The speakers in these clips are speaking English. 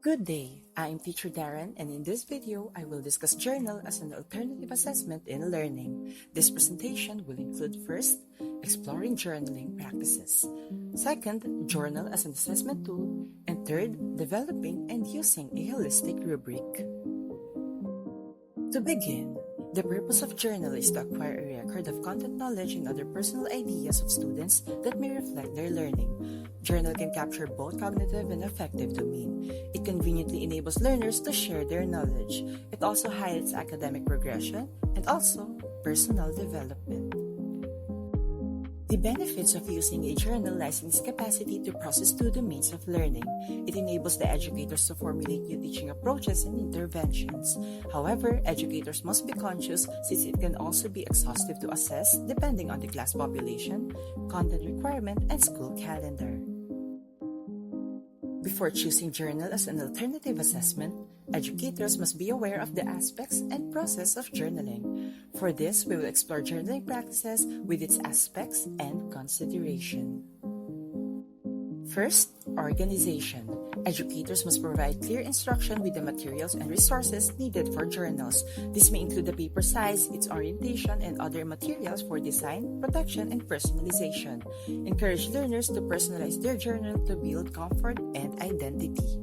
Good day, I'm Teacher Darren, and in this video, I will discuss journal as an alternative assessment in learning. This presentation will include first, exploring journaling practices, second, journal as an assessment tool, and third, developing and using a holistic rubric. To begin, the purpose of journal is to acquire a record of content knowledge and other personal ideas of students that may reflect their learning. Journal can capture both cognitive and affective domain. It conveniently enables learners to share their knowledge. It also highlights academic progression and also personal development. The benefits of using a journal lies in its capacity to process two domains of learning. It enables the educators to formulate new teaching approaches and interventions. However, educators must be conscious since it can also be exhaustive to assess depending on the class population, content requirement, and school calendar. Before choosing journal as an alternative assessment, educators must be aware of the aspects and process of journaling. For this, we will explore journaling practices with its aspects and consideration. First, organization. Educators must provide clear instruction with the materials and resources needed for journals. This may include the paper size, its orientation, and other materials for design, protection, and personalization. Encourage learners to personalize their journal to build comfort and identity.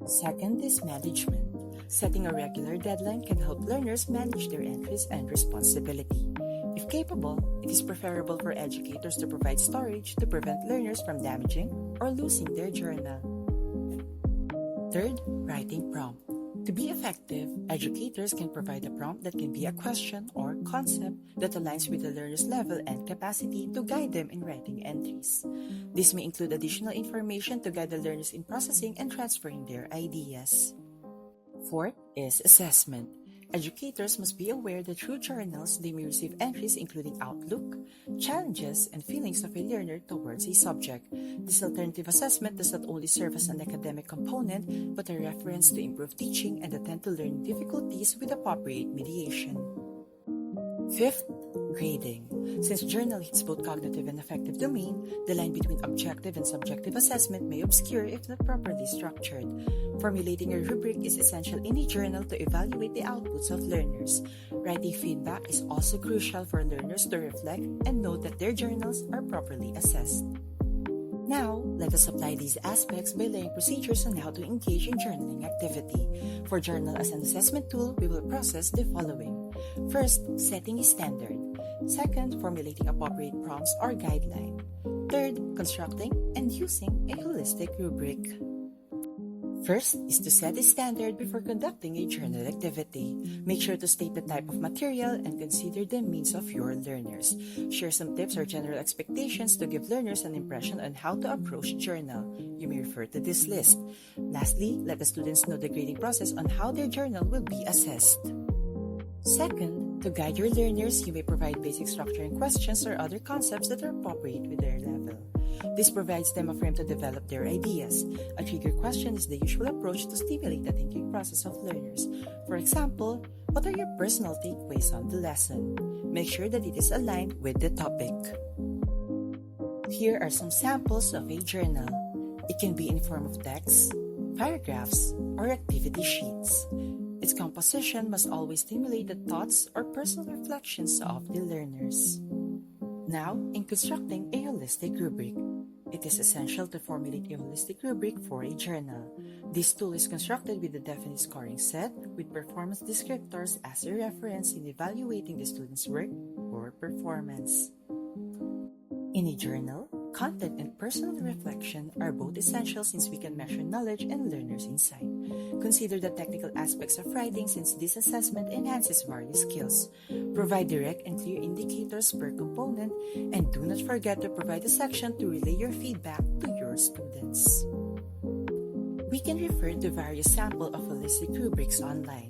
Second is management. Setting a regular deadline can help learners manage their entries and responsibility. If capable, it is preferable for educators to provide storage to prevent learners from damaging or losing their journal. Third, writing prompt. To be effective, educators can provide a prompt that can be a question or concept that aligns with the learner's level and capacity to guide them in writing entries. This may include additional information to guide the learners in processing and transferring their ideas. Fourth is assessment. Educators must be aware that through journals, they may receive entries including outlook, challenges, and feelings of a learner towards a subject. This alternative assessment does not only serve as an academic component, but a reference to improve teaching and attend to learning difficulties with appropriate mediation. Fifth, grading. Since journal hits both cognitive and affective domain, the line between objective and subjective assessment may obscure if not properly structured. Formulating a rubric is essential in a journal to evaluate the outputs of learners. Writing feedback is also crucial for learners to reflect and note that their journals are properly assessed. Now, let us apply these aspects by laying procedures on how to engage in journaling activity. For journal as an assessment tool, we will process the following. First, setting a standard. Second, formulating appropriate prompts or guideline. Third, constructing and using a holistic rubric. First is to set a standard before conducting a journal activity. Make sure to state the type of material and consider the needs of your learners. Share some tips or general expectations to give learners an impression on how to approach journal. You may refer to this list. Lastly, let the students know the grading process on how their journal will be assessed. Second, to guide your learners, you may provide basic structure and questions or other concepts that are appropriate with their level. This provides them a frame to develop their ideas. A trigger question is the usual approach to stimulate the thinking process of learners. For example, what are your personal takeaways on the lesson? Make sure that it is aligned with the topic. Here are some samples of a journal. It can be in form of text, paragraphs, or activity sheets. Its composition must always stimulate the thoughts or personal reflections of the learners. Now, in constructing a holistic rubric, it is essential to formulate a holistic rubric for a journal. This tool is constructed with a definite scoring set with performance descriptors as a reference in evaluating the student's work or performance. In a journal, content and personal reflection are both essential since we can measure knowledge and learners' insight. Consider the technical aspects of writing since this assessment enhances various skills. Provide direct and clear indicators per component, and do not forget to provide a section to relay your feedback to your students. We can refer to various samples of holistic rubrics online.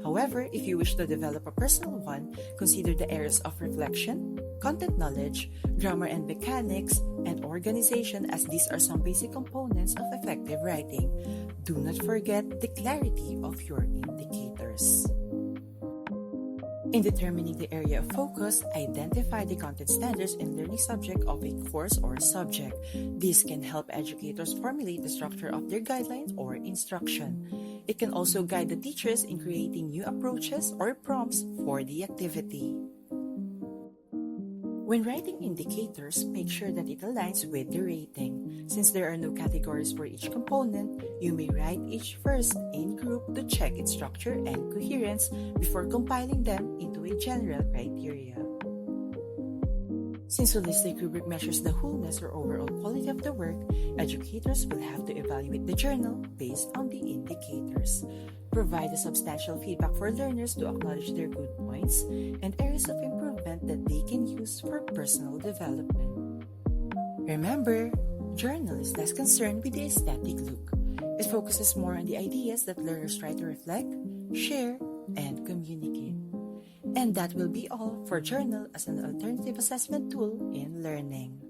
However, if you wish to develop a personal one, consider the areas of reflection, content knowledge, grammar and mechanics, and organization as these are some basic components of effective writing. Do not forget the clarity of your indicators. In determining the area of focus, identify the content standards and learning subject of a course or subject. This can help educators formulate the structure of their guidelines or instruction. It can also guide the teachers in creating new approaches or prompts for the activity. When writing indicators, make sure that it aligns with the rating. Since there are no categories for each component, you may write each first in group to check its structure and coherence before compiling them into a general criteria. Since holistic rubric measures the wholeness or overall quality of the work, educators will have to evaluate the journal based on the indicators. Provide a substantial feedback for learners to acknowledge their good points and areas of improvement that they can use for personal development. Remember, journal is less concerned with the aesthetic look. It focuses more on the ideas that learners try to reflect, share, and communicate. And that will be all for journal as an alternative assessment tool in learning.